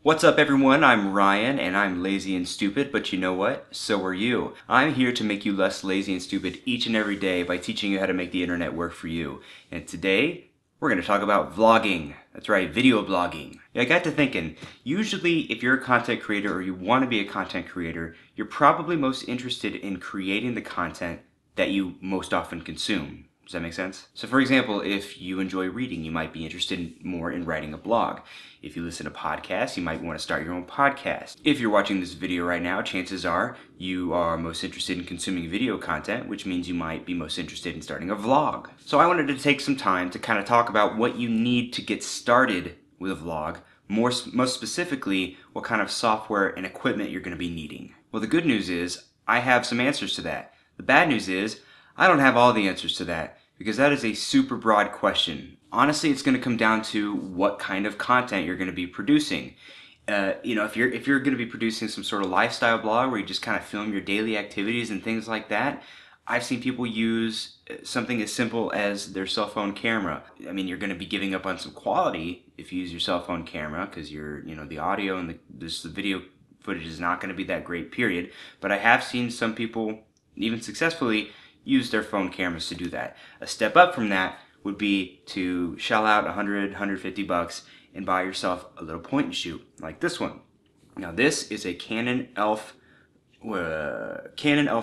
What's up everyone, I'm Ryan and I'm lazy and stupid, but you know what? So are you. I'm here to make you less lazy and stupid each and every day by teaching you how to make the internet work for you. And today, we're going to talk about vlogging. That's right, video blogging. I got to thinking, usually if you're a content creator or you want to be a content creator, you're probably most interested in creating the content that you most often consume. Does that make sense? So for example, if you enjoy reading, you might be interested more in writing a blog. If you listen to podcasts, you might want to start your own podcast. If you're watching this video right now, chances are you are most interested in consuming video content, which means you might be most interested in starting a vlog. So I wanted to take some time to kind of talk about what you need to get started with a vlog, most specifically, what kind of software and equipment you're going to be needing. Well, the good news is I have some answers to that. The bad news is I don't have all the answers to that, because that is a super broad question. Honestly, it's going to come down to what kind of content you're going to be producing. If you're going to be producing some sort of lifestyle blog where you just kind of film your daily activities and things like that, I've seen people use something as simple as their cell phone camera. I mean, you're going to be giving up on some quality if you use your cell phone camera, because the audio and the video footage is not going to be that great, period. But I have seen some people, even successfully, use their phone cameras to do that. A step up from that would be to shell out $100-150 and buy yourself a little point and shoot like this one. Now this is a Canon ELPH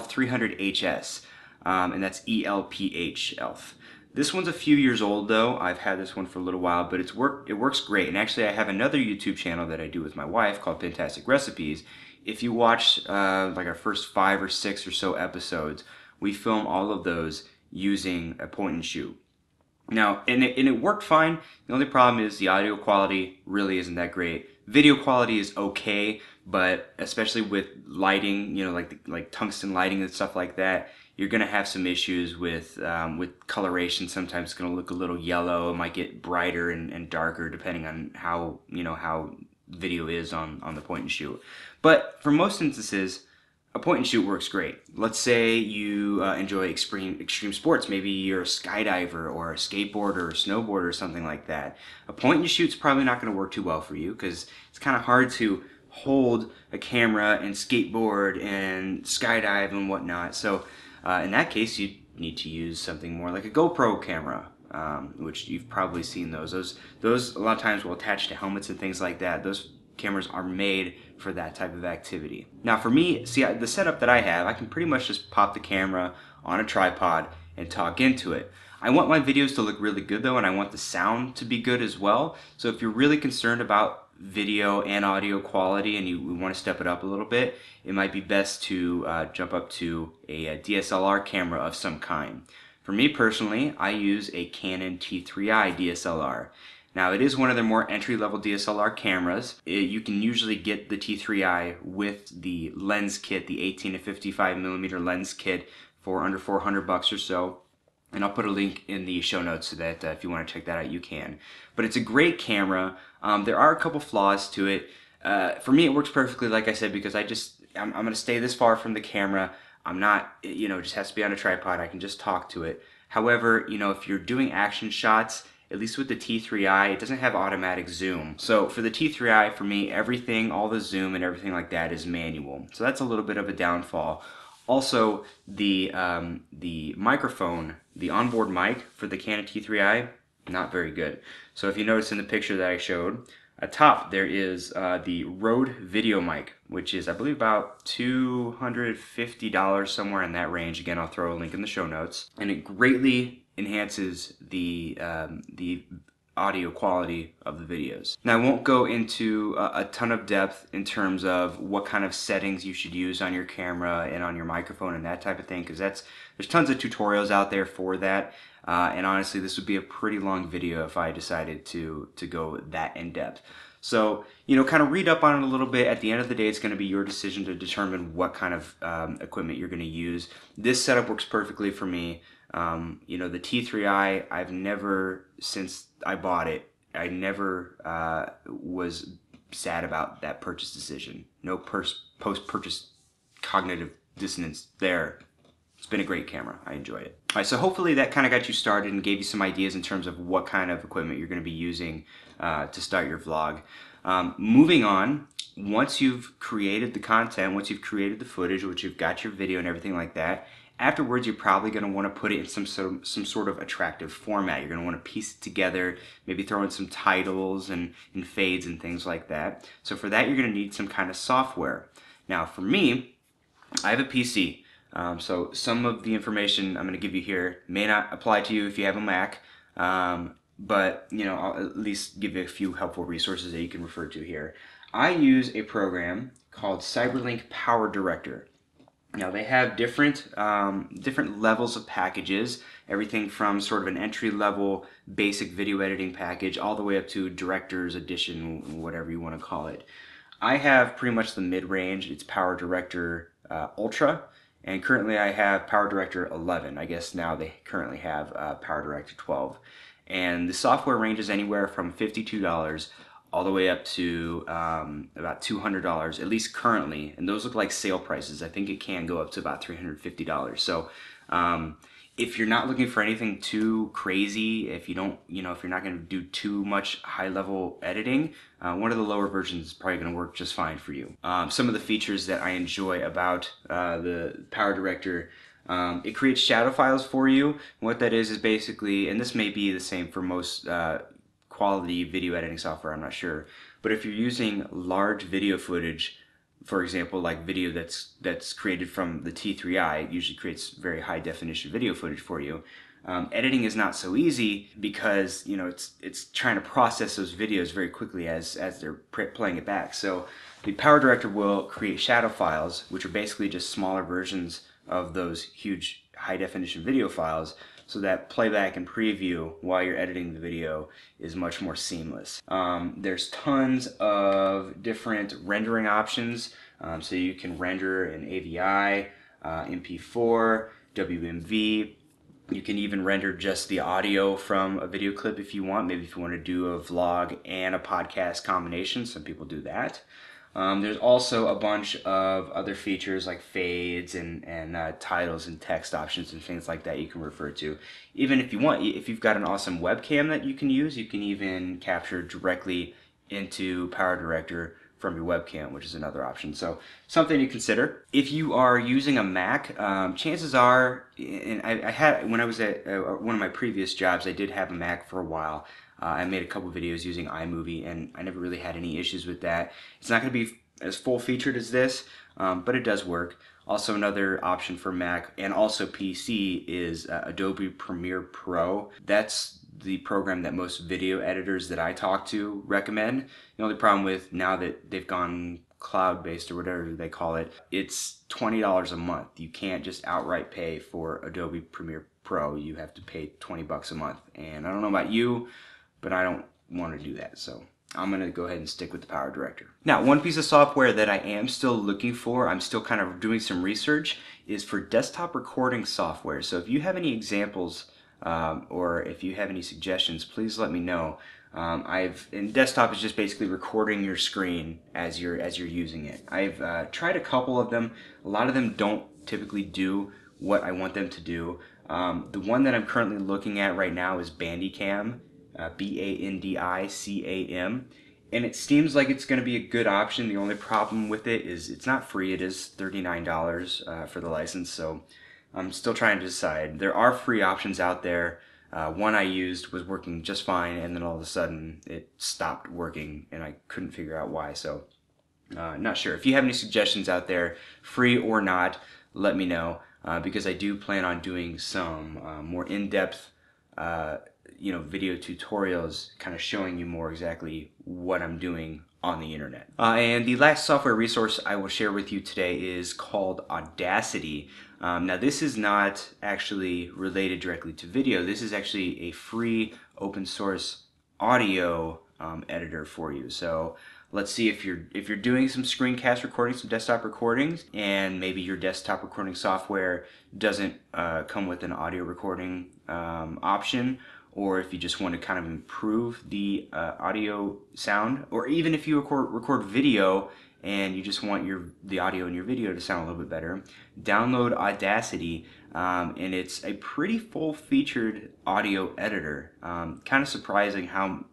300 HS, and that's ELPH ELPH. This one's a few years old though. I've had this one for a little while, but it works great. And actually I have another YouTube channel that I do with my wife called Fantastic Recipes. If you watch like our first 5 or 6 or so episodes, we film all of those using a point and shoot. Now, and it worked fine. The only problem is the audio quality really isn't that great. Video quality is okay, but especially with lighting, like tungsten lighting and stuff like that, you're gonna have some issues with coloration. Sometimes it's gonna look a little yellow. It might get brighter and darker depending on how video is on the point and shoot. But for most instances, a point and shoot works great. Let's say you enjoy extreme sports. Maybe you're a skydiver or a skateboarder or a snowboarder or something like that. A point and shoot's probably not going to work too well for you because it's kind of hard to hold a camera and skateboard and skydive and whatnot. So in that case, you need to use something more like a GoPro camera, which you've probably seen those. Those a lot of times will attach to helmets and things like that. Those cameras are made for that type of activity. Now for me, see, the setup that I have, I can pretty much just pop the camera on a tripod and talk into it. I want my videos to look really good though, and I want the sound to be good as well. So if you're really concerned about video and audio quality and you want to step it up a little bit, it might be best to jump up to a DSLR camera of some kind. For me personally, I use a Canon T3i DSLR. Now it is one of their more entry-level DSLR cameras. You can usually get the T3i with the lens kit, the 18 to 55 millimeter lens kit, for under $400 or so. And I'll put a link in the show notes so that if you want to check that out, you can. But it's a great camera. There are a couple flaws to it. For me, it works perfectly, like I said, because I'm going to stay this far from the camera. I'm not, it just has to be on a tripod. I can just talk to it. However, if you're doing action shots, at least with the T3i, it doesn't have automatic zoom. So for the T3i, for me, everything, all the zoom and everything like that is manual. So that's a little bit of a downfall. Also, the microphone, the onboard mic for the Canon T3i, not very good. So if you notice in the picture that I showed, atop there is the Rode video mic, which is I believe about $250, somewhere in that range. Again, I'll throw a link in the show notes. And it greatly enhances the audio quality of the videos. Now I won't go into a ton of depth in terms of what kind of settings you should use on your camera and on your microphone and that type of thing, because there's tons of tutorials out there for that. And honestly, this would be a pretty long video if I decided to go that in depth. So, kind of read up on it a little bit. At the end of the day, it's going to be your decision to determine what kind of equipment you're going to use. This setup works perfectly for me. The T3i, I've never, since I bought it, I never was sad about that purchase decision. No post-purchase cognitive dissonance there. It's been a great camera. I enjoy it. All right, so hopefully that kind of got you started and gave you some ideas in terms of what kind of equipment you're going to be using to start your vlog. Moving on, once you've created the content, once you've created the footage, once you've got your video and everything like that, afterwards you're probably going to want to put it in some sort of attractive format. You're going to want to piece it together, maybe throw in some titles and fades and things like that. So for that, you're going to need some kind of software. Now for me, I have a PC. So some of the information I'm going to give you here may not apply to you if you have a Mac, but I'll at least give you a few helpful resources that you can refer to here. I use a program called Cyberlink Power Director. Now they have different levels of packages, everything from sort of an entry-level basic video editing package all the way up to Director's Edition, whatever you want to call it. I have pretty much the mid-range. It's Power Director Ultra, and currently I have Power Director 11. I guess now they currently have Power Director 12. And the software ranges anywhere from $52 all the way up to about $200, at least currently. And those look like sale prices. I think it can go up to about $350. So if you're not looking for anything too crazy, if you don't, if you're not going to do too much high-level editing, one of the lower versions is probably going to work just fine for you. Some of the features that I enjoy about the Power Director, it creates shadow files for you. And what that is basically, and this may be the same for most quality video editing software, I'm not sure, but if you're using large video footage, for example, like video that's created from the T3i, it usually creates very high definition video footage for you. Editing is not so easy because it's trying to process those videos very quickly as they're playing it back. So the Power Director will create shadow files, which are basically just smaller versions of those huge high definition video files, so that playback and preview while you're editing the video is much more seamless. There's tons of different rendering options, so you can render in AVI, MP4, WMV. You can even render just the audio from a video clip if you want. Maybe if you want to do a vlog and a podcast combination, some people do that. There's also a bunch of other features like fades and titles and text options and things like that you can refer to. Even if you want, if you've got an awesome webcam that you can use, you can even capture directly into Power Director from your webcam, which is another option. So something to consider. If you are using a Mac, chances are, and I had, when I was at one of my previous jobs, I did have a Mac for a while. I made a couple videos using iMovie, and I never really had any issues with that. It's not going to be as full-featured as this, but it does work. Also, another option for Mac and also PC is Adobe Premiere Pro. That's the program that most video editors that I talk to recommend. The only problem with now that they've gone cloud-based or whatever they call it, it's $20 a month. You can't just outright pay for Adobe Premiere Pro. You have to pay $20 a month. And I don't know about you, but I don't want to do that, so I'm going to go ahead and stick with the Power Director. Now, one piece of software that I am still looking for, I'm still kind of doing some research, is for desktop recording software. So if you have any examples or if you have any suggestions, please let me know. And desktop is just basically recording your screen as you're using it. I've tried a couple of them. A lot of them don't typically do what I want them to do. The one that I'm currently looking at right now is Bandicam. Bandicam, and it seems like it's going to be a good option. The only problem with it is it's not free. It is $39 for the license, so I'm still trying to decide. There are free options out there. One I used was working just fine, and then all of a sudden it stopped working, and I couldn't figure out why, so not sure. If you have any suggestions out there, free or not, let me know, because I do plan on doing some more in-depth video tutorials kind of showing you more exactly what I'm doing on the internet. And the last software resource I will share with you today is called Audacity. Now this is not actually related directly to video. This is actually a free open source audio editor for you. So let's see, if you're doing some screencast recording, some desktop recordings, and maybe your desktop recording software doesn't come with an audio recording option, or if you just want to kind of improve the audio sound, or even if you record video and you just want the audio in your video to sound a little bit better, download Audacity, and it's a pretty full-featured audio editor. Kind of surprising how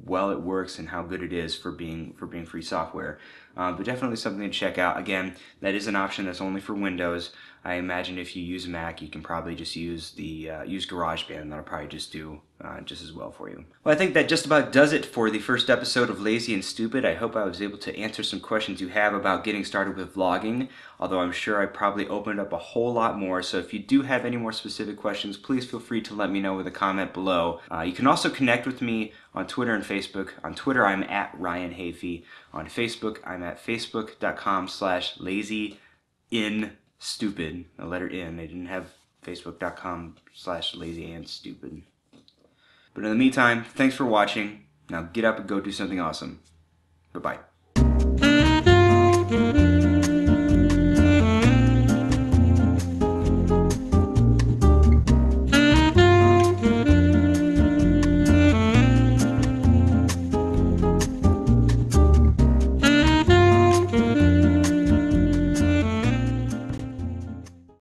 well it works and how good it is for being free software. But definitely something to check out. Again, that is an option that's only for Windows. I imagine if you use Mac, you can probably just use use GarageBand. That'll probably just do just as well for you. Well, I think that just about does it for the first episode of Lazy and Stupid. I hope I was able to answer some questions you have about getting started with vlogging, although I'm sure I probably opened up a whole lot more. So if you do have any more specific questions, please feel free to let me know with a comment below. You can also connect with me on Twitter and Facebook. On Twitter, I'm at Ryan Hafey. On Facebook, I'm at facebook.com/lazyinstupid. The letter N. They didn't have facebook.com/lazyandstupid. But in the meantime, thanks for watching. Now get up and go do something awesome. Bye-bye.